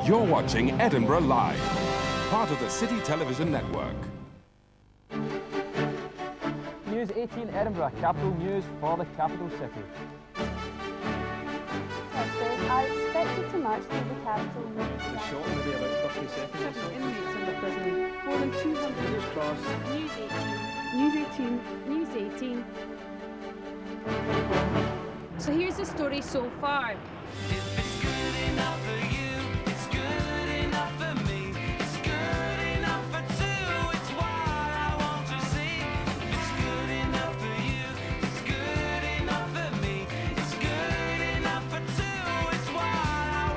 You're watching Edinburgh Live, part of the City Television Network. News 18 Edinburgh, capital news for the capital city. Protesters are expected to march through the capital. The shot maybe about 30 seconds or so. Inmates in the prison. More than 200. Fingers crossed. News 18. News 18. News 18. So here's the story so far. If it's good enough for you, it's good enough for me. It's good enough for two, it's what I want to see. If it's good enough for you, it's good enough for me. It's good enough for two, it's what I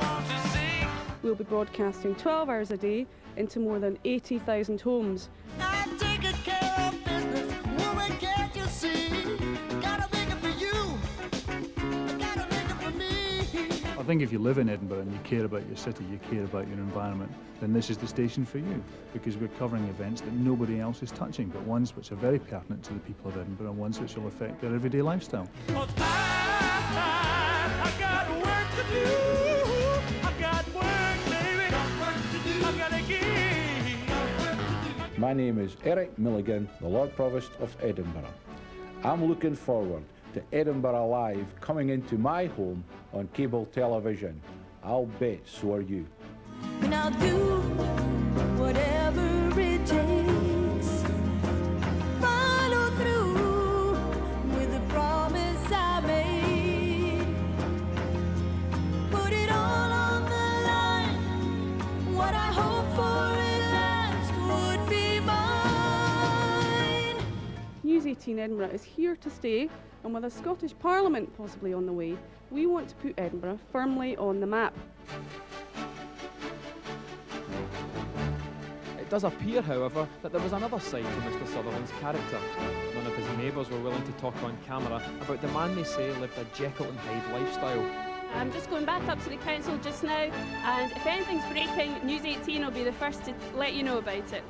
want to see. We'll be broadcasting 12 hours a day into more than 80,000 homes. I take care of business, woman, can't you see? Gotta make it for you, gotta make it for me. I think if you live in Edinburgh and you care about your city, you care about your environment, then this is the station for you, because we're covering events that nobody else is touching, but ones which are very pertinent to the people of Edinburgh and ones which will affect their everyday lifestyle. 'Cause I got work to do. I got work, baby. I gotta give. My name is Eric Milligan, the Lord Provost of Edinburgh. I'm looking forward to Edinburgh Live coming into my home on cable television. I'll bet so are you. And I'll do whatever it takes. Follow through with the promise I made. Put it all on the line. What I hope for at last would be mine. News 18 Edinburgh is here to stay, and with a Scottish Parliament possibly on the way, we want to put Edinburgh firmly on the map. It does appear, however, that there was another side to Mr Sutherland's character. None of his neighbours were willing to talk on camera about the man they say lived a Jekyll and Hyde lifestyle. I'm just going back up to the council just now, and if anything's breaking, News 18 will be the first to let you know about it.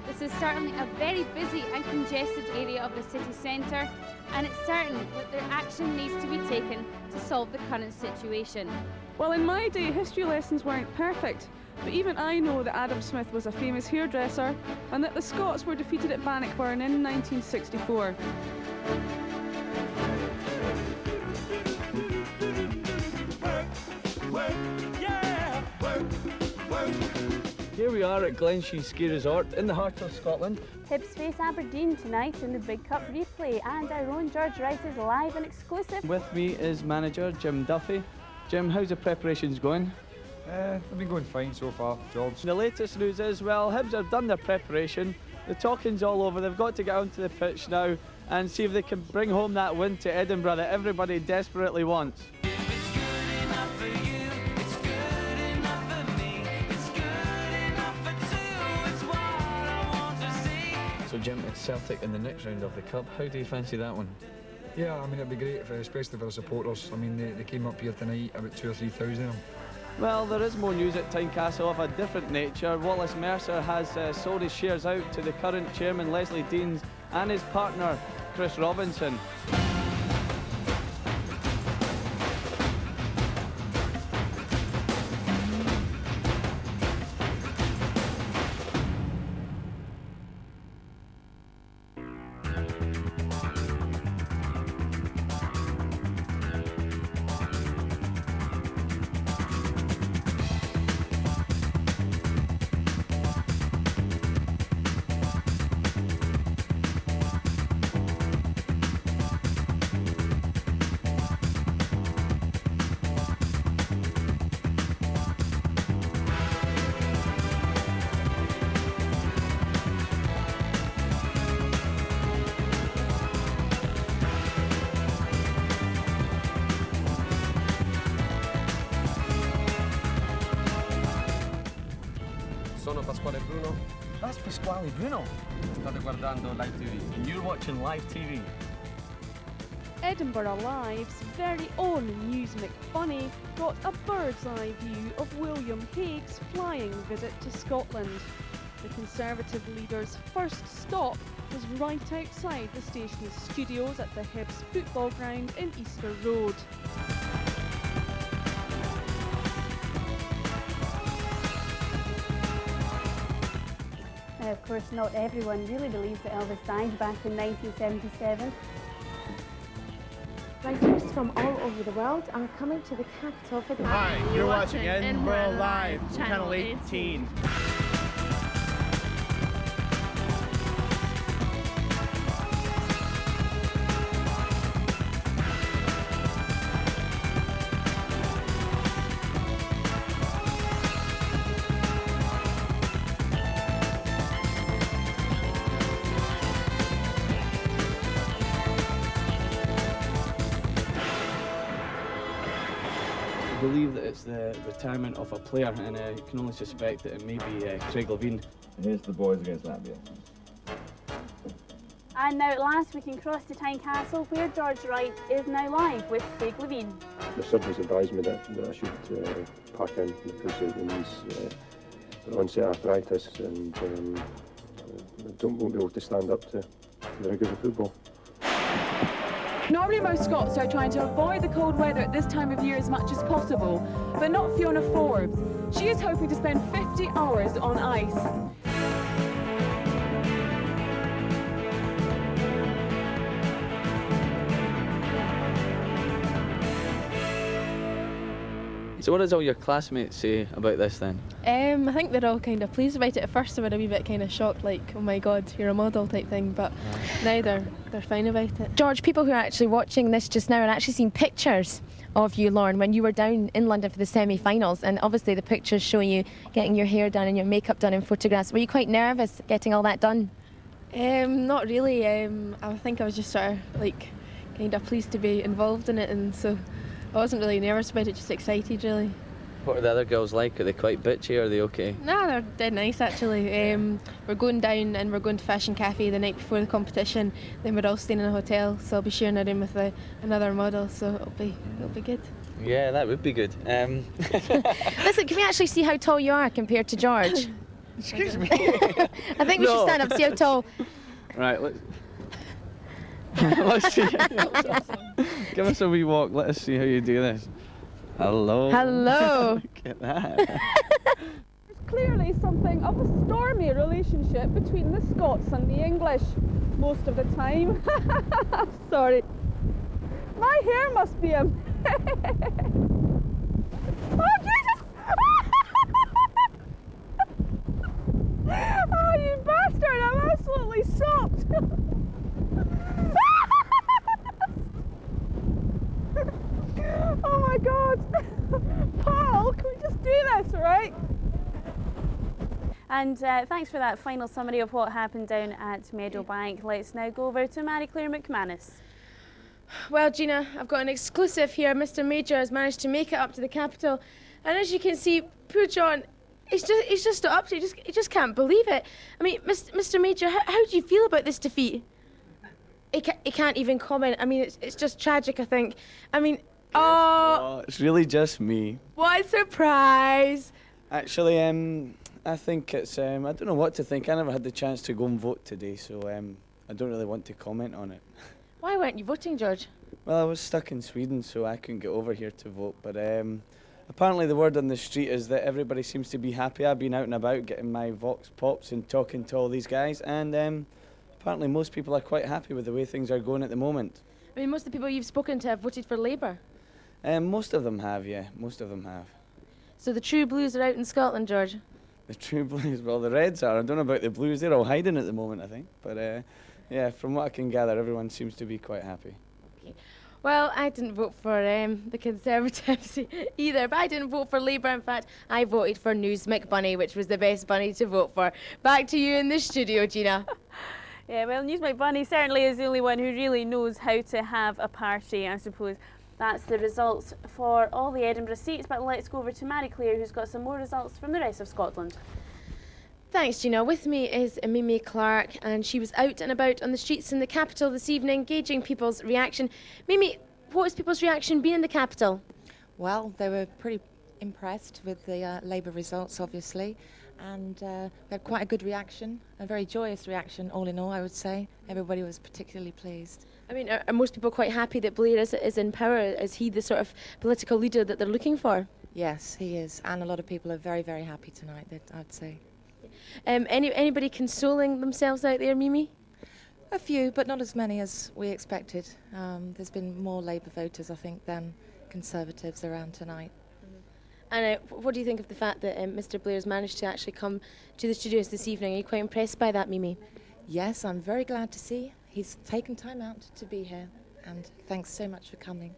This is certainly a very busy and congested area of the city centre, and it's certain that their action needs to be taken to solve the current situation. Well, in my day, history lessons weren't perfect, but even I know that Adam Smith was a famous hairdresser and that the Scots were defeated at Bannockburn in 1964. Here we are at Glenshee Ski Resort in the heart of Scotland. Hibs face Aberdeen tonight in the Big Cup replay, and our own George Wright is live and exclusive. With me is manager Jim Duffy. Jim, how's the preparations going? They've been going fine so far, George. The latest news is, well, Hibs have done their preparation. The talking's all over. They've got to get onto the pitch now and see if they can bring home that win to Edinburgh that everybody desperately wants. So Jim, it's Celtic in the next round of the Cup. How do you fancy that one? Yeah, I mean, it'd be great, especially for the supporters. I mean, they came up here tonight, about 2,000 or 3,000 of them. Well, there is more news at Tynecastle of a different nature. Wallace Mercer has sold his shares out to the current chairman, Leslie Deans, and his partner, Chris Robinson. Sono Pasquale Bruno. That's Pasquale Bruno. State guardando Live TV. And you're watching Live TV. Edinburgh Live's very own News McBunny got a bird's eye view of William Hague's flying visit to Scotland. The Conservative leader's first stop was right outside the station's studios at the Hibs football ground in Easter Road. Of course, not everyone really believes that Elvis died back in 1977. Writers from all over the world are coming to the capital for the... Hi, you're watching Edinburgh Live, Channel 18. I believe that it's the retirement of a player, and I can only suspect that it may be Craig Levine. Here's the boys against Latvia. And now at last we can cross to Tynecastle, where George Wright is now live with Craig Levine. The subjects advised me that I should pack in because of the knees onset arthritis and I won't be able to stand up to the rigors of football. Normally most Scots are trying to avoid the cold weather at this time of year as much as possible, but not Fiona Forbes. She is hoping to spend 50 hours on ice. So what does all your classmates say about this then? I think they're all kind of pleased about it. At first they were a wee bit kind of shocked, like, oh my god, you're a model type thing, but now they're fine about it. George, people who are actually watching this just now are actually seeing pictures of you, Lauren, when you were down in London for the semi-finals, and obviously the pictures show you getting your hair done and your makeup done in photographs. Were you quite nervous getting all that done? Not really. I think I was just sort of like kind of pleased to be involved in it, and so I wasn't really nervous about it, just excited really. What are the other girls like? Are they quite bitchy or are they okay? No, they're dead nice actually. We're going down and we're going to Fashion Cafe the night before the competition. Then we're all staying in a hotel, so I'll be sharing a room with another model, so it'll be good. Yeah, that would be good. Listen, can we actually see how tall you are compared to George? Excuse me. I think we should stand up to see how tall. Right, let's see. Give us a wee walk. Let us see how you do this. Hello. Hello. Look at that. There's clearly something of a stormy relationship between the Scots and the English most of the time. Sorry. My hair must be a... Oh, Jesus! Oh, you bastard! I'm absolutely soaked! Oh my God! Paul, can we just do this, right? And thanks for that final summary of what happened down at Meadowbank. Let's now go over to Mary Claire McManus. Well, Gina, I've got an exclusive here. Mr. Major has managed to make it up to the capital, and as you can see, poor John, he's just up to it. He just can't believe it. I mean, Mr. Major, how do you feel about this defeat? He can't even comment. I mean, it's just tragic, I think. I mean, Oh, it's really just me. what a surprise! Actually, I think it's, I don't know what to think. I never had the chance to go and vote today, so I don't really want to comment on it. Why weren't you voting, George? Well, I was stuck in Sweden, so I couldn't get over here to vote. But apparently the word on the street is that everybody seems to be happy. I've been out and about getting my vox pops and talking to all these guys, and apparently most people are quite happy with the way things are going at the moment. I mean, most of the people you've spoken to have voted for Labour. Most of them have, yeah. Most of them have. So the true blues are out in Scotland, George? The true blues, well, the Reds are. I don't know about the blues. They're all hiding at the moment, I think. But yeah, from what I can gather, everyone seems to be quite happy. Okay. Well, I didn't vote for the Conservatives either, but I didn't vote for Labour. In fact, I voted for Newsmic Bunny, which was the best bunny to vote for. Back to you in the studio, Gina. Yeah, well, Newsmic Bunny certainly is the only one who really knows how to have a party, I suppose. That's the results for all the Edinburgh seats, but let's go over to Mary Claire, who's got some more results from the rest of Scotland. Thanks, Gina. With me is Mimi Clark, and she was out and about on the streets in the capital this evening, gauging people's reaction. Mimi, what has people's reaction been in the capital? Well, they were pretty impressed with the Labour results, obviously, and we had quite a good reaction, a very joyous reaction, all in all, I would say. Everybody was particularly pleased. I mean, are most people quite happy that Blair is in power? Is he the sort of political leader that they're looking for? Yes, he is, and a lot of people are very, very happy tonight, I'd say. Anybody consoling themselves out there, Mimi? A few, but not as many as we expected. There's been more Labour voters, I think, than Conservatives around tonight. And what do you think of the fact that Mr. Blair's managed to actually come to the studios this evening? Are you quite impressed by that, Mimi? Yes, I'm very glad to see he's taken time out to be here, and thanks so much for coming.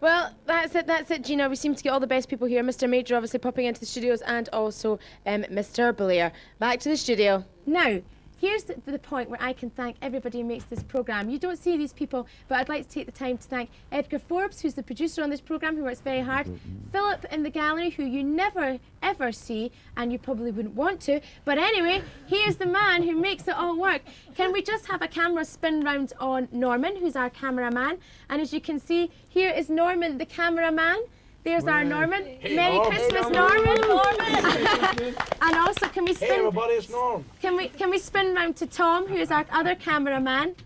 Well, that's it, Gina. We seem to get all the best people here. Mr. Major obviously popping into the studios, and also Mr. Blair. Back to the studio. Now, here's the point where I can thank everybody who makes this programme. You don't see these people, but I'd like to take the time to thank Edgar Forbes, who's the producer on this programme, who works very hard. Philip in the gallery, who you never, ever see, and you probably wouldn't want to. But anyway, he is the man who makes it all work. Can we just have a camera spin round on Norman, who's our cameraman? And as you can see, here is Norman, the cameraman. There's our Norman. Hey, Merry Norm. Christmas, Hey, Norman. Norman. And also, can we spin? Hey, everybody, it's Norm. Can we spin round to Tom, who is our other cameraman?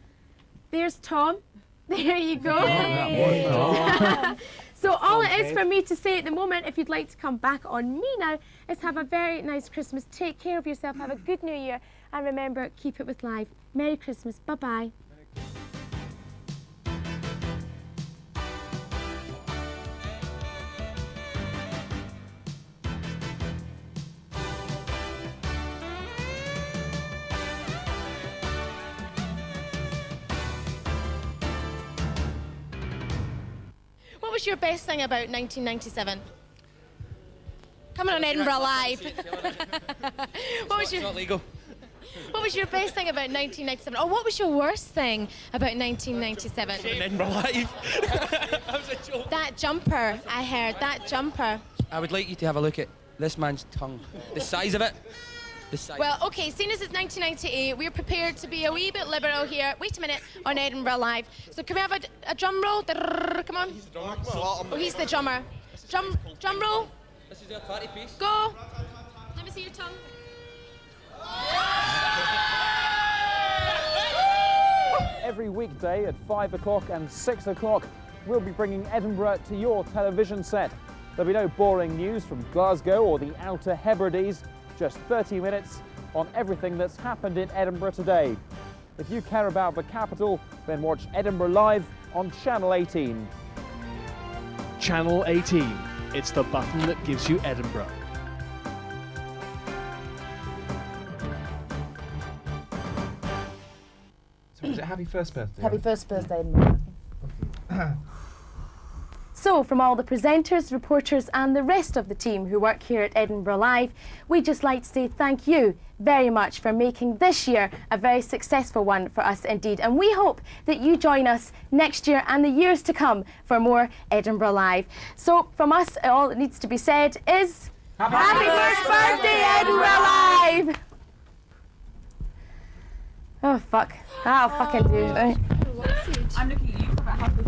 There's Tom. There you go. So all it is for me to say at the moment, if you'd like to come back on me now, is have a very nice Christmas. Take care of yourself. Have a good New Year, and remember, keep it with life. Merry Christmas. Bye bye. What was your best thing about 1997? Coming on Edinburgh Live. What was your best thing about 1997? Or what was your worst thing about 1997? Edinburgh Live. That was a joke. That jumper, I heard, that jumper. I would like you to have a look at this man's tongue. The size of it. Well, okay, seeing as it's 1998, we're prepared to be a wee bit liberal here. Wait a minute, on Edinburgh Live. So can we have a drum roll? Come on. Oh, he's the drummer. Drum roll. This is our party piece. Go. Let me see your tongue. Every weekday at 5 o'clock and 6 o'clock, we'll be bringing Edinburgh to your television set. There'll be no boring news from Glasgow or the Outer Hebrides. Just 30 minutes on everything that's happened in Edinburgh today. If you care about the capital, then watch Edinburgh Live on Channel 18. Channel 18. It's the button that gives you Edinburgh. So was it happy first birthday? Happy first birthday, Edinburgh. So, from all the presenters, reporters and the rest of the team who work here at Edinburgh Live, we'd just like to say thank you very much for making this year a very successful one for us indeed. And we hope that you join us next year and the years to come for more Edinburgh Live. So, from us, all that needs to be said is... Happy first birthday, Edinburgh Live! Oh, fuck. I'll fucking do it. I'm looking at you for about half the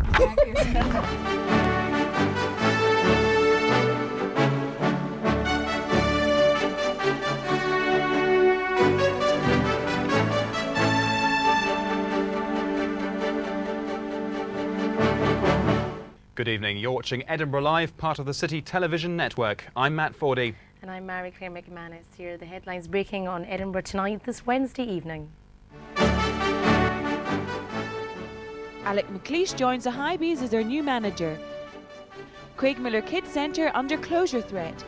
Good evening. You're watching Edinburgh Live, part of the City Television Network. I'm Matt Fordy. And I'm Mary Claire McManus. Here are the headlines breaking on Edinburgh Tonight this Wednesday evening. Alec McLeish joins the Highbees as their new manager. Craig Miller Kids Centre under closure threat.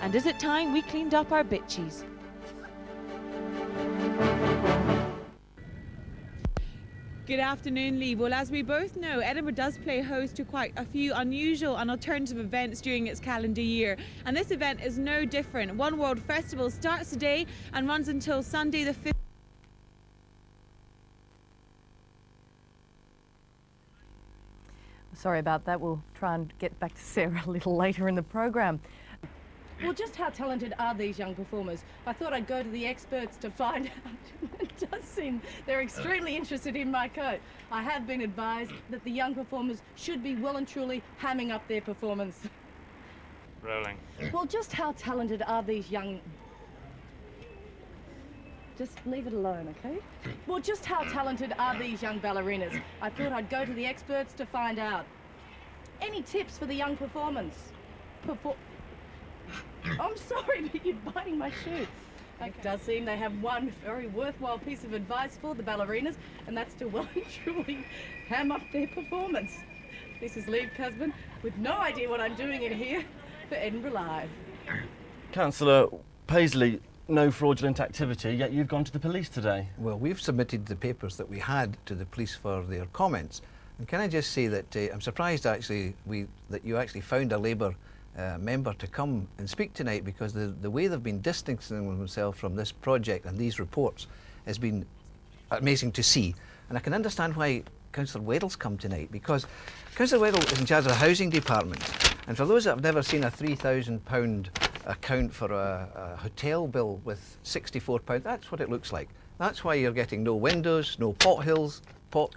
And is it time we cleaned up our bitchies? Good afternoon, Lee. Well, as we both know, Edinburgh does play host to quite a few unusual and alternative events during its calendar year. And this event is no different. One World Festival starts today and runs until Sunday the 5th. Sorry about that. We'll try and get back to Sarah a little later in the program. Well, just how talented are these young performers? I thought I'd go to the experts to find out. It does seem they're extremely interested in my coat. I have been advised that the young performers should be well and truly hamming up their performance. Rolling. Well, just how talented are these young... Just leave it alone, okay? Well, just how talented are these young ballerinas? I thought I'd go to the experts to find out. Any tips for the young performance? I'm sorry, but you're biting my shoe. It does seem they have one very worthwhile piece of advice for the ballerinas, and that's to well and truly ham up their performance. This is Lee Cusman with no idea what I'm doing in here for Edinburgh Live. Councillor Paisley, no fraudulent activity, yet you've gone to the police today. Well, we've submitted the papers that we had to the police for their comments. And can I just say that I'm surprised actually that you actually found a Labour member to come and speak tonight, because the way they've been distancing themselves from this project and these reports has been amazing to see. And I can understand why Councillor Weddell's come tonight, because Councillor Weddell is in charge of the housing department. And for those that have never seen a £3,000 account for a hotel bill with £64, that's what it looks like. That's why you're getting no windows, no potholes.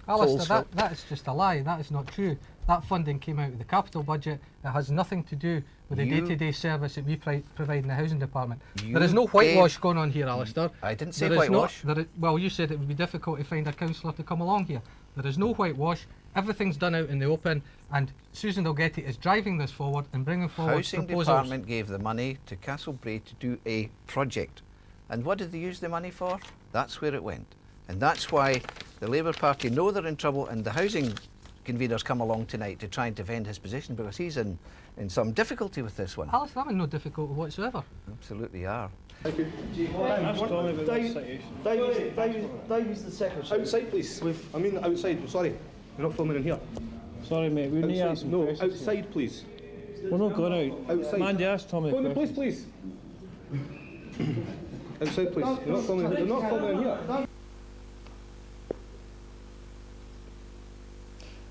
Alistair, that is just a lie. That is not true. That funding came out of the capital budget. It has nothing to do with the day-to-day service that we provide in the housing department. There is no whitewash going on here, Alistair. I didn't say whitewash. Well, you said it would be difficult to find a councillor to come along here. There is no whitewash. Everything's done out in the open, and Susan Dalgetty is driving this forward and bringing forward Housing proposals. Department gave the money to Castlebrae to do a project. And what did they use the money for? That's where it went. And that's why the Labour Party know they're in trouble, and the housing convener's come along tonight to try and defend his position, because he's in some difficulty with this one. Alistair, I'm in no difficulty whatsoever. Absolutely are. Thank you. Davy's the secretary. Outside, please. I mean outside. I'm sorry. We're not filming in here. Sorry, mate. We need to No, outside, please. We're not going out. Outside. Mandy, ask Tommy. Go in the place, please. Outside, please. You're not filming. They're not filming in here.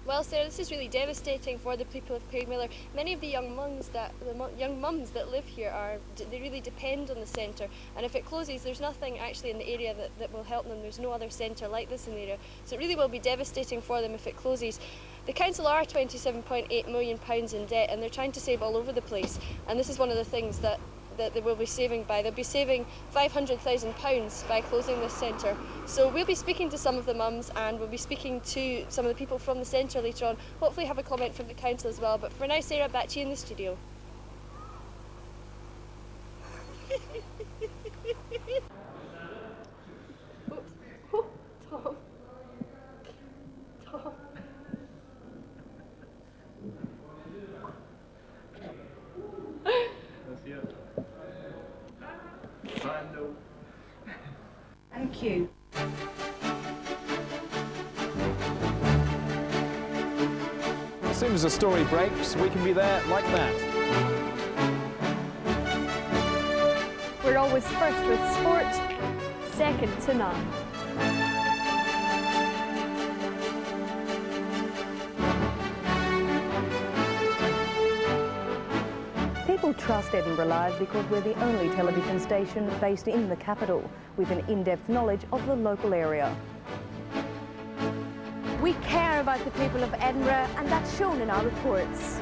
Well, Sarah, this is really devastating for the people of Craigmillar. Many of the young mums that live here they really depend on the centre, and if it closes, there's nothing actually in the area that will help them. There's no other centre like this in the area, so it really will be devastating for them if it closes. The council are £27.8 million in debt, and they're trying to save all over the place, and this is one of the things that they will be saving by. They'll be saving £500,000 by closing this centre. So we'll be speaking to some of the mums, and we'll be speaking to some of the people from the centre later on. Hopefully have a comment from the council as well. But for now, Sarah, back to you in the studio. Tom. Thank you. As soon as the story breaks, we can be there like that. We're always first with sport, second to none. People trust Edinburgh Live because we're the only television station based in the capital with an in-depth knowledge of the local area. We care about the people of Edinburgh, and that's shown in our reports.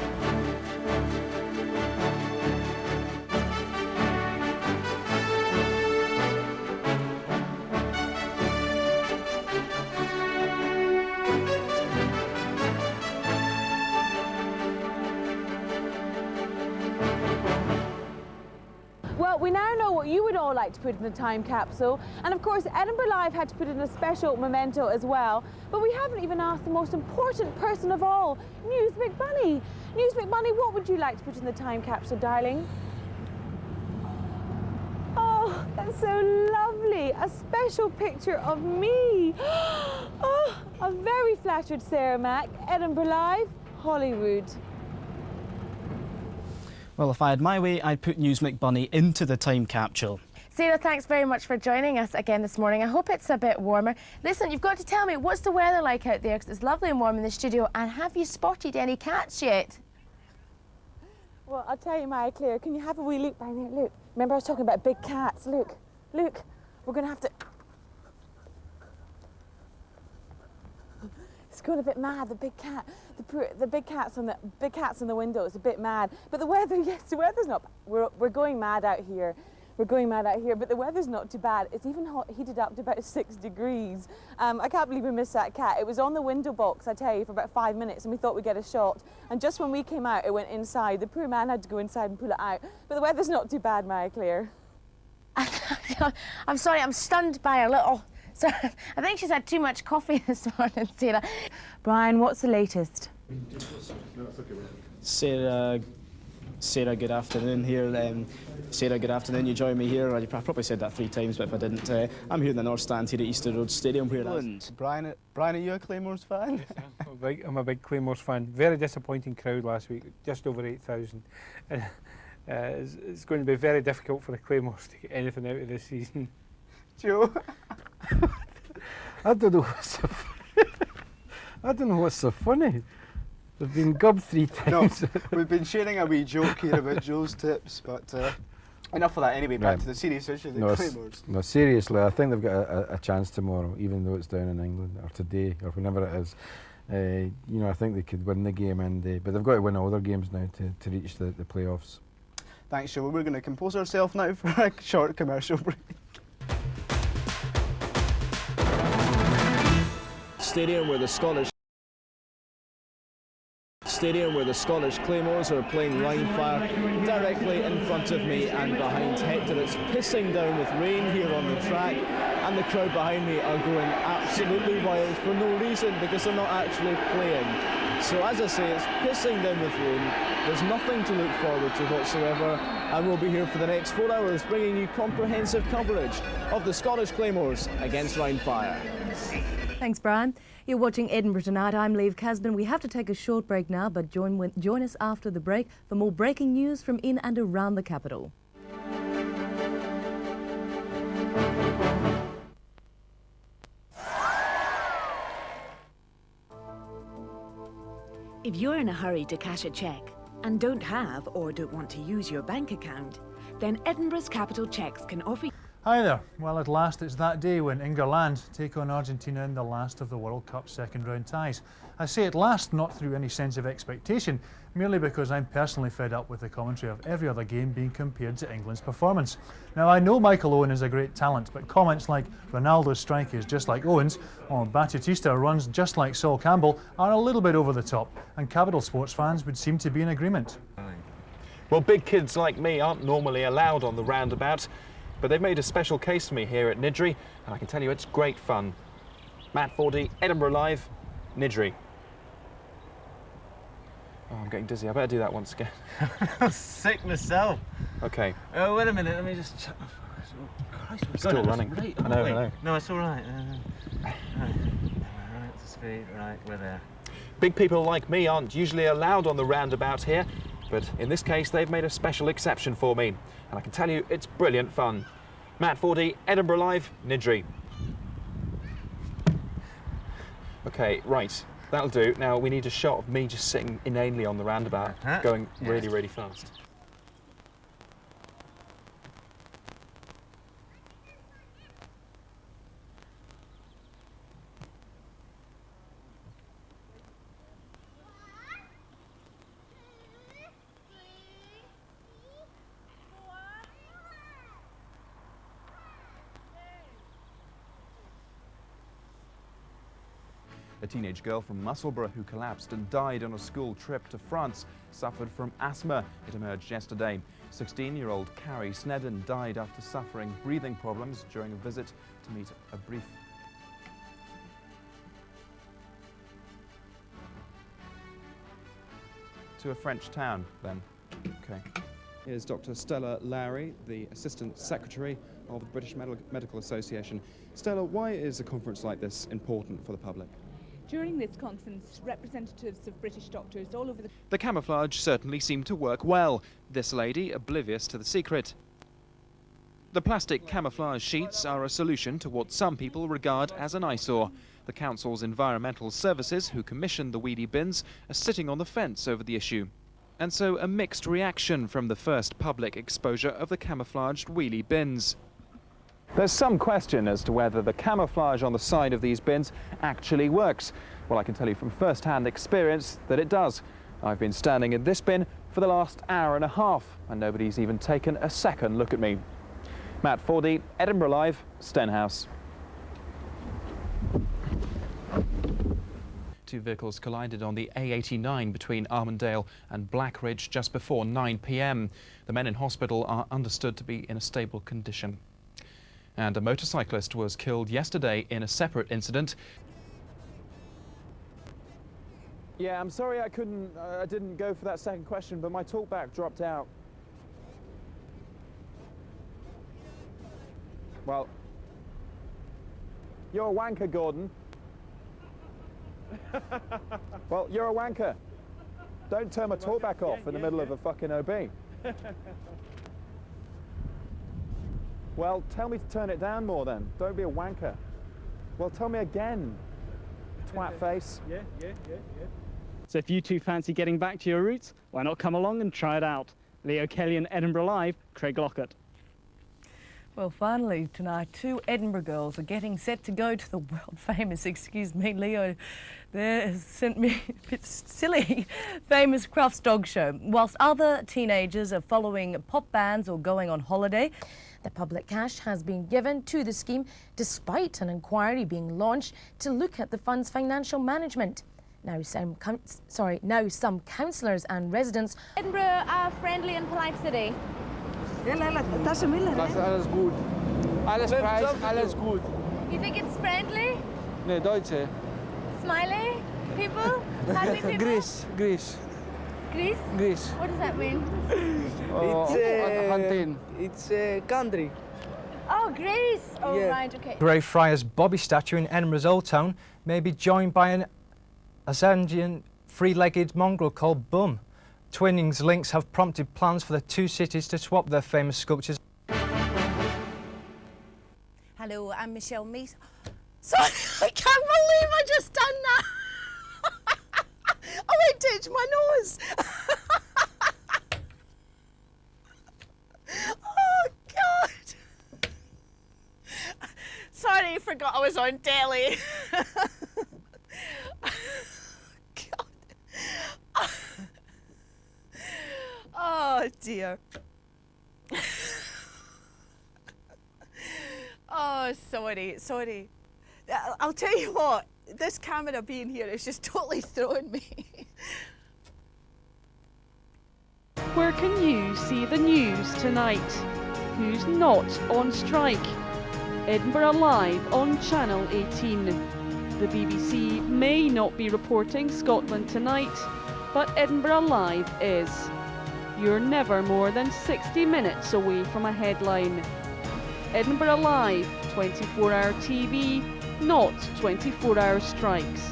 Well, we now know what you would all like to put in the time capsule, and of course Edinburgh Live had to put in a special memento as well, but we haven't even asked the most important person of all, News McBunny. News McBunny, what would you like to put in the time capsule, darling? Oh, that's so lovely, a special picture of me. Oh, I'm very flattered, Sarah Mack. Edinburgh Live, Hollywood. Well, if I had my way, I'd put News McBunny into the time capsule. Sarah, thanks very much for joining us again this morning. I hope it's a bit warmer. Listen, you've got to tell me, what's the weather like out there? Because it's lovely and warm in the studio. And have you spotted any cats yet? Well, I'll tell you, Maya Claire, can you have a wee look by there? Look, remember I was talking about big cats? Look, look, we're going to have to... It's going a bit mad, the big cat. The big cats on the window is a bit mad. But the weather, yes, the weather's not... We're going mad out here. we're going mad out here, but the weather's not too bad. It's even heated up to about 6 degrees. I can't believe we missed that cat. It was on the window box, I tell you, for about 5 minutes, and we thought we'd get a shot. And just when we came out, it went inside. The poor man had to go inside and pull it out. But the weather's not too bad, Mary Claire. I'm sorry, I'm stunned by her little... So, I think she's had too much coffee this morning, Sarah. Brian, what's the latest? Sarah, good afternoon here. Sarah, good afternoon. You join me here. I probably said that 3 times, but if I didn't, I'm here in the North Stand here at Easter Road Stadium. Brian, are you a Claymores fan? Yes, I'm a big Claymores fan. Very disappointing crowd last week, just over 8,000. It's going to be very difficult for the Claymores to get anything out of this season. Joe? I don't know what's so funny. I don't know what's so funny. They've been gubbed 3 times. No, we've been sharing a wee joke here about Joe's tips, but enough of that anyway. Back to the serious issue of the Claymores. No, seriously, I think they've got a chance tomorrow, even though it's down in England, or today, or whenever it is. You know, I think they could win the game, but they've got to win all their games now to reach the playoffs. Thanks, Joe. We're going to compose ourselves now for a short commercial break. Stadium where the Scottish Claymores are playing Rhine Fire directly in front of me and behind Hector. It's pissing down with rain here on the track, and the crowd behind me are going absolutely wild for no reason because they're not actually playing. So as I say, it's pissing down with rain. There's nothing to look forward to whatsoever, and we'll be here for the next 4 hours bringing you comprehensive coverage of the Scottish Claymores against Rhine Fire. Thanks, Brian. You're watching Edinburgh Tonight. I'm Liv Casbin. We have to take a short break now, but join us after the break for more breaking news from in and around the capital. If you're in a hurry to cash a cheque and don't have or don't want to use your bank account, then Edinburgh's Capital Cheques can offer you... Hi there. Well, at last it's that day when England take on Argentina in the last of the World Cup second round ties. I say at last not through any sense of expectation, merely because I'm personally fed up with the commentary of every other game being compared to England's performance. Now, I know Michael Owen is a great talent, but comments like Ronaldo's strike is just like Owen's, or Batistota runs just like Sol Campbell are a little bit over the top, and Capital Sports fans would seem to be in agreement. Well, big kids like me aren't normally allowed on the roundabout, but they've made a special case for me here at Niddry, and I can tell you it's great fun. Matt Fordy, Edinburgh Live, Niddry. Oh, I'm getting dizzy. I better do that once again. I'm sick myself. Okay. Oh, wait a minute. Let me just... Oh, Christ, It's still running. Right, I know. No, it's all right. Right to speed. Right, we're there. Big people like me aren't usually allowed on the roundabout here, but in this case they've made a special exception for me, and I can tell you it's brilliant fun. Matt Fordy, Edinburgh Live, Niddry. Okay, right, that'll do. Now we need a shot of me just sitting inanely on the roundabout, going really, really fast. A teenage girl from Musselburgh who collapsed and died on a school trip to France suffered from asthma. It emerged yesterday. 16-year-old Carrie Snedden died after suffering breathing problems during a visit to meet a brief... to a French town, then. Okay. Here's Dr. Stella Lowry, the Assistant Secretary of the British Medical Association. Stella, why is a conference like this important for the public? During this conference, representatives of British doctors all over The camouflage certainly seemed to work well, this lady oblivious to the secret. The plastic camouflage sheets are a solution to what some people regard as an eyesore. The council's environmental services, who commissioned the wheelie bins, are sitting on the fence over the issue. And so a mixed reaction from the first public exposure of the camouflaged wheelie bins. There's some question as to whether the camouflage on the side of these bins actually works. Well, I can tell you from first-hand experience that it does. I've been standing in this bin for the last hour and a half, and nobody's even taken a second look at me. Matt Fordy, Edinburgh Live, Stenhouse. Two vehicles collided on the A89 between Armandale and Blackridge just before 9 p.m. The men in hospital are understood to be in a stable condition. And a motorcyclist was killed yesterday in a separate incident. Yeah, I'm sorry I didn't go for that second question, but my talkback dropped out. Well, you're a wanker, Gordon. Well, you're a wanker. Don't turn my talkback off in the middle of a fucking OB. Well, tell me to turn it down more then. Don't be a wanker. Well, tell me again, twat face. Yeah. So if you two fancy getting back to your roots, why not come along and try it out? Leo Kelly and Edinburgh Live, Craig Lockett. Well, finally tonight, two Edinburgh girls are getting set to go to the world famous, excuse me, Leo, there sent me a bit silly, famous Crufts dog show, whilst other teenagers are following pop bands or going on holiday. The public cash has been given to the scheme despite an inquiry being launched to look at the fund's financial management. Now some councillors and residents. Edinburgh, a friendly and polite city. Alles gut. Alles Preis, alles gut. You think it's friendly? Ne, Deutsche. Smiley? People? Happy people? Greece. Greece? Greece. What does that mean? It's a country. Oh, Greece. Oh, Yeah. right, okay. Grey Friars Bobby statue in Edinburgh's Old Town may be joined by an Azandian three-legged mongrel called Bum. Twinning's links have prompted plans for the two cities to swap their famous sculptures. Hello, I'm Michelle Mason. Sorry, I can't believe I just done that. Oh, I ditched my nose. Oh, God. Sorry, forgot I was on telly. God. Oh, dear. Oh, sorry. I'll tell you what, this camera being here is just totally throwing me. Where can you see the news tonight? Who's not on strike? Edinburgh Live on Channel 18. The BBC may not be reporting Scotland tonight, but Edinburgh Live is. You're never more than 60 minutes away from a headline. Edinburgh Live, 24-hour TV, not 24-hour strikes.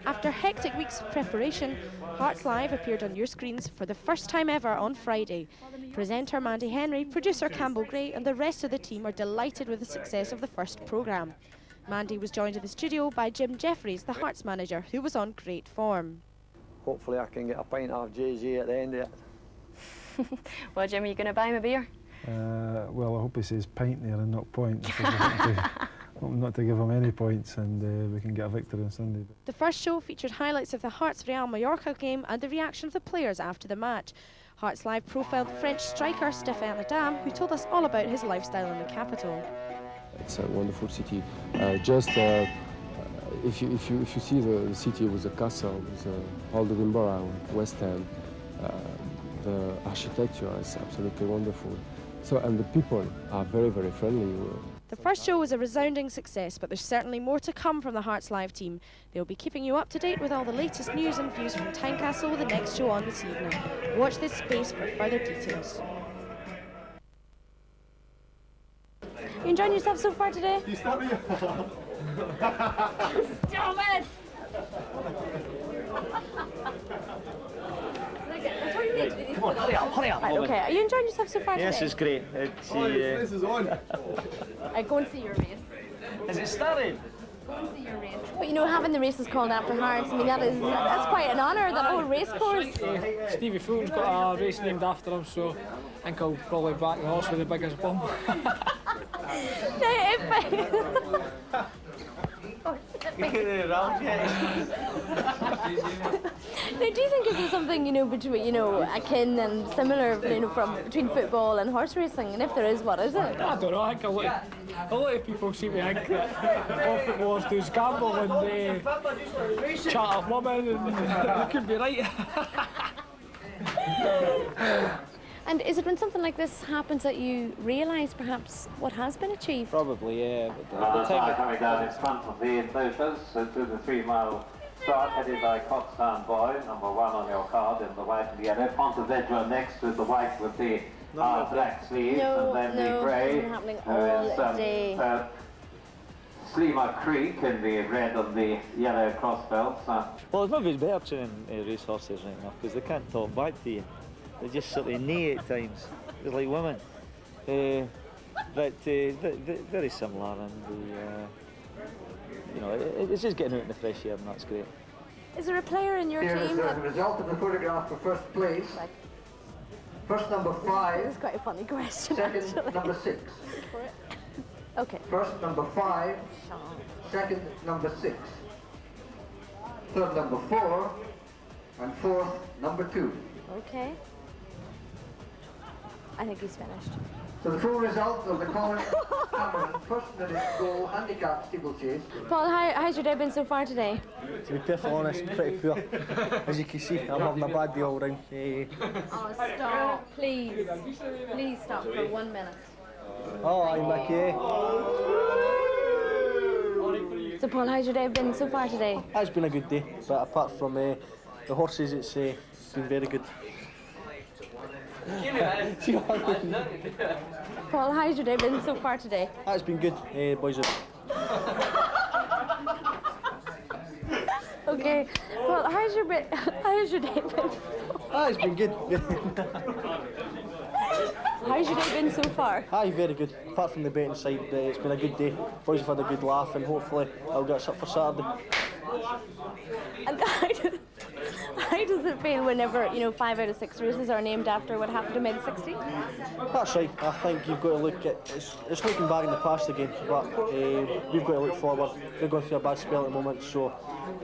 After hectic weeks of preparation, Hearts Live appeared on your screens for the first time ever on Friday. Presenter Mandy Henry, producer Campbell Gray and the rest of the team are delighted with the success of the first programme. Mandy was joined in the studio by Jim Jeffries, the Hearts manager, who was on great form. Hopefully I can get a pint of JJ at the end of it. Well, Jim, are you going to buy him a beer? Well, I hope he says pint there and not point. Hope not to give him any points and we can get a victory on Sunday. The first show featured highlights of the Hearts Real Mallorca game and the reaction of the players after the match. Hearts Live profiled French striker Stéphane Adam, who told us all about his lifestyle in the capital. It's a wonderful city. If you see the city with the castle, with Old Edinburgh, West End, the architecture is absolutely wonderful. So, and the people are very, very friendly. The first show was a resounding success, but there's certainly more to come from the Hearts Live team. They'll be keeping you up to date with all the latest news and views from Tynecastle with the next show on this evening. Watch this space for further details. You enjoying yourself so far today? You stop me. Stop it! Come on, hurry up. Right, okay, are you enjoying yourself so far Yes, today? it's great. This is on. Go and see your race. Is it started? Go and see your race. But you know, having the races called after Hearts, I mean, that's quite an honour, that whole race course. Stevie Fulton's got a race named after him, so I think I'll probably back the horse with the biggest bum. Now, do you think is there something, between, akin and similar, between football and horse racing? And if there is, what is it? I don't know. I think a lot of people seem to think that all footballers do is gamble and chat up women, and you could be right. And is it when something like this happens that you realise perhaps what has been achieved? Probably, yeah. Runners are coming down in front of the motors through the 3-mile start, headed by Coxtown Boy, number 1 on your card in the white and yellow. Pontevedra next with the white with the black sleeves, and then the grey, who is Sleema Creek in the red and the yellow cross belts. Well, it's maybe better training race horses right now because they can't talk back to you. They just sort of neigh at times. It's like women. But very similar, and it's just getting out in the fresh air, and that's great. Is there a player in your Here team? is the result of the photograph for first place. First, number 5. This is quite a funny question. Second, actually. number 6. Okay. First, number 5. Second, number 6. Third, number 4. And fourth, number 2. Okay. I think he's finished. So the full result of the Colin Cameron first minute goal handicap steeplechase. Paul, how's your day been so far today? To be perfectly honest, pretty poor. As you can see, I'm having a bad day all round. Oh, stop, please. Please stop for 1 minute. Oh, I'm okay. So Paul, how's your day been so far today? It's been a good day, but apart from the horses, it's been very good. Paul, how's your day been so far today? It's been good, boys. Okay. Paul, how's your day been? It's been good. How's your day been so far? Very good. Apart from the betting side, it's been a good day. Boys have had a good laugh, and hopefully I'll get us up for Saturday. And how does it feel whenever 5 out of 6 races are named after what happened in mid-60s? That's right. I think you've got to look at it's looking back in the past again, but we've got to look forward. We're going through a bad spell at the moment, so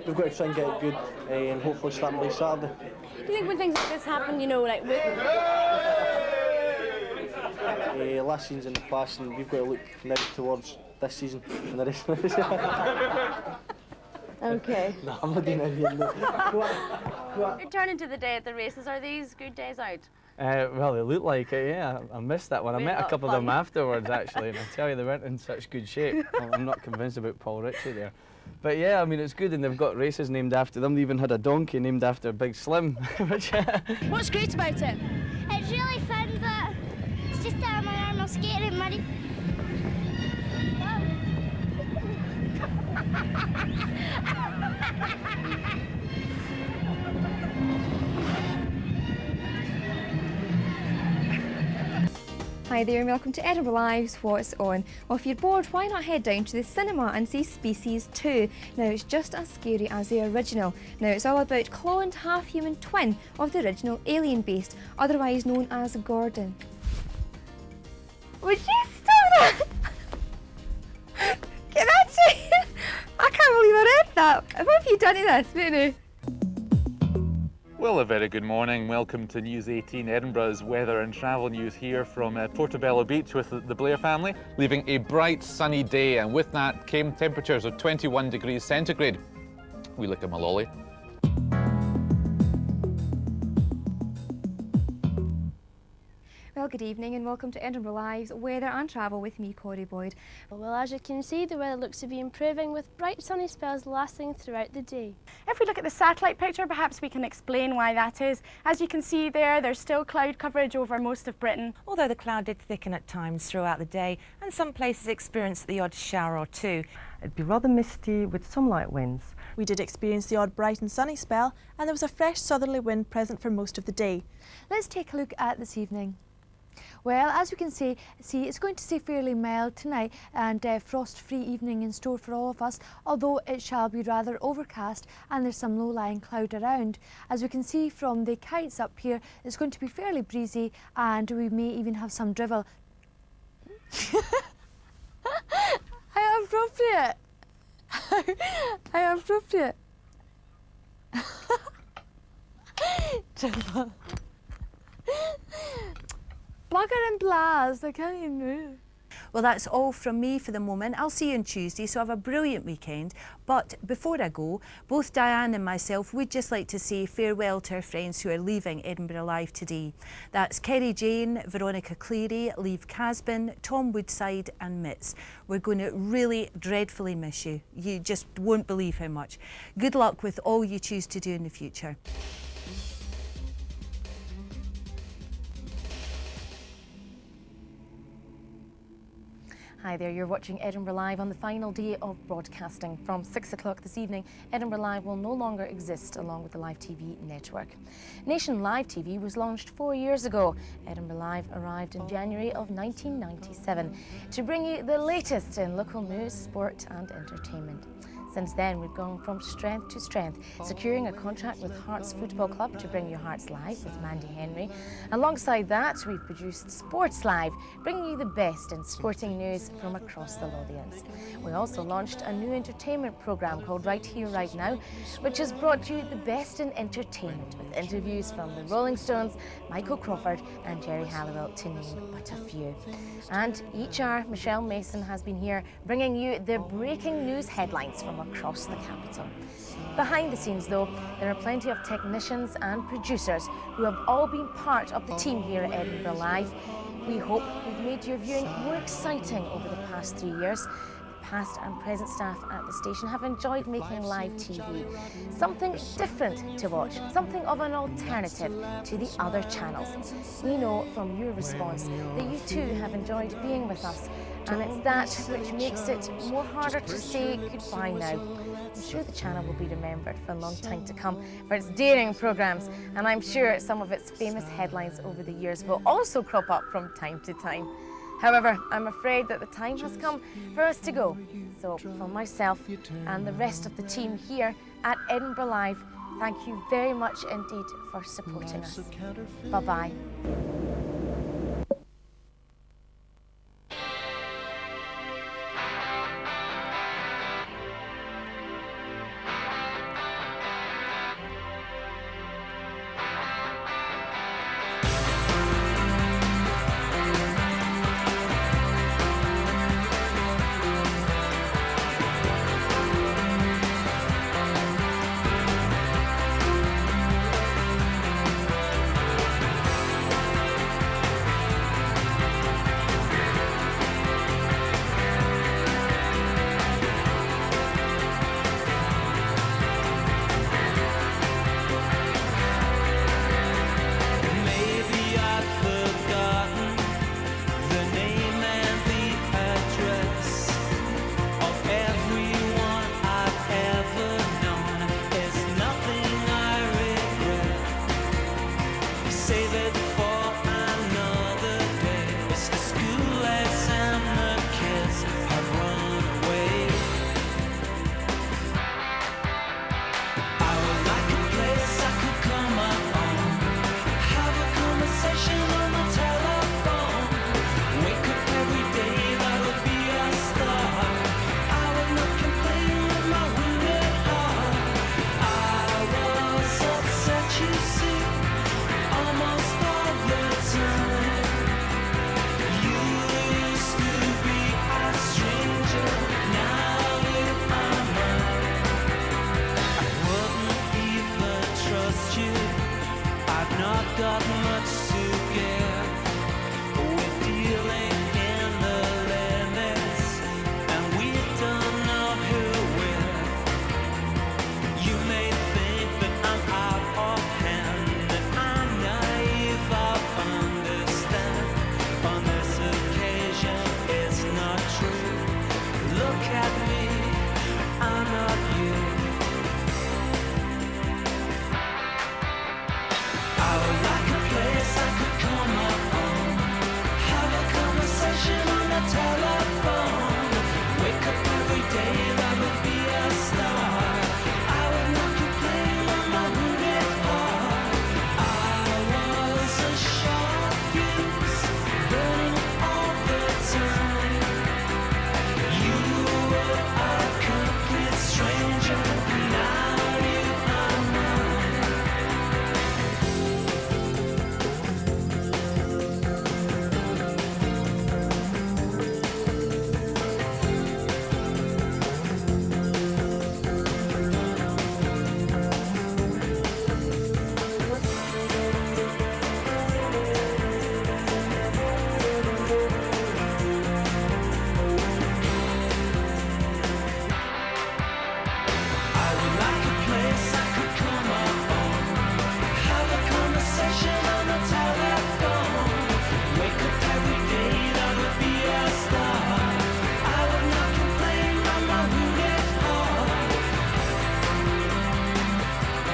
we've got to try and get it good and hopefully start by Saturday. Do you think when things like this happen, like with last season's in the past, and we've got to look now towards this season and the rest of the Okay. No, I'm not doing anything. Returning to the day at the races, are these good days out? Well, they look like it, yeah. I missed that one. I met a couple of them afterwards, actually, and I tell you, they weren't in such good shape. I'm not convinced about Paul Ritchie there. But yeah, I mean, it's good, and they've got races named after them. They even had a donkey named after Big Slim. What's great about it? It's really fun, but it's just that my arm is scared and muddy. Hi there and welcome to Edinburgh Live's What's On. Well, if you're bored, why not head down to the cinema and see Species 2? Now, it's just as scary as the original. Now, it's all about cloned half-human twin of the original Alien Beast, otherwise known as Gordon. Would you stop that? Get that shit? I can't believe I read that. What have you done to this, Vinny? Well, a very good morning. Welcome to News 18 Edinburgh's weather and travel news here from Portobello Beach with the Blair family, leaving a bright sunny day, and with that came temperatures of 21 degrees centigrade. We look at Malolly. Well, good evening and welcome to Edinburgh Live's weather and travel with me, Corey Boyd. Well, as you can see, the weather looks to be improving with bright sunny spells lasting throughout the day. If we look at the satellite picture, perhaps we can explain why that is. As you can see there's still cloud coverage over most of Britain. Although the cloud did thicken at times throughout the day, and some places experienced the odd shower or two. It'd be rather misty with some light winds. We did experience the odd bright and sunny spell, and there was a fresh southerly wind present for most of the day. Let's take a look at this evening. Well, as we can see it's going to stay fairly mild tonight, and frost-free evening in store for all of us, although it shall be rather overcast and there's some low-lying cloud around. As we can see from the kites up here, it's going to be fairly breezy and we may even have some drivel. How appropriate! How appropriate. Triple. Bugger and blast, I can't even move. Well, that's all from me for the moment. I'll see you on Tuesday, so have a brilliant weekend. But before I go, both Diane and myself would just like to say farewell to our friends who are leaving Edinburgh Live today. That's Kerry Jane, Veronica Cleary, Lieve Casbin, Tom Woodside and Mitz. We're going to really dreadfully miss you. You just won't believe how much. Good luck with all you choose to do in the future. Hi there, you're watching Edinburgh Live on the final day of broadcasting. From 6 o'clock this evening, Edinburgh Live will no longer exist along with the Live TV network. Nation Live TV was launched 4 years ago. Edinburgh Live arrived in January of 1997 to bring you the latest in local news, sport and entertainment. Since then, we've gone from strength to strength, securing a contract with Hearts Football Club to bring you Hearts Live with Mandy Henry. Alongside that, we've produced Sports Live, bringing you the best in sporting news from across the Lothians. We also launched a new entertainment programme called Right Here, Right Now, which has brought you the best in entertainment with interviews from the Rolling Stones, Michael Crawford and Jerry Halliwell, to name but a few. And each hour, Michelle Mason has been here bringing you the breaking news headlines from across the capital. Behind the scenes though, there are plenty of technicians and producers who have all been part of the team here at Edinburgh Live. We hope we've made your viewing more exciting over the past 3 years. The past and present staff at the station have enjoyed making live TV. Something different to watch, something of an alternative to the other channels. We know from your response that you too have enjoyed being with us, and it's that which makes it more harder to say goodbye now. I'm sure the channel will be remembered for a long time to come for its daring programmes, and I'm sure some of its famous headlines over the years will also crop up from time to time. However, I'm afraid that the time has come for us to go. So from myself and the rest of the team here at Edinburgh Live, thank you very much indeed for supporting us. Bye-bye.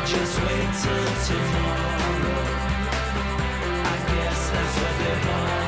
Just wait till tomorrow. I guess that's what they want.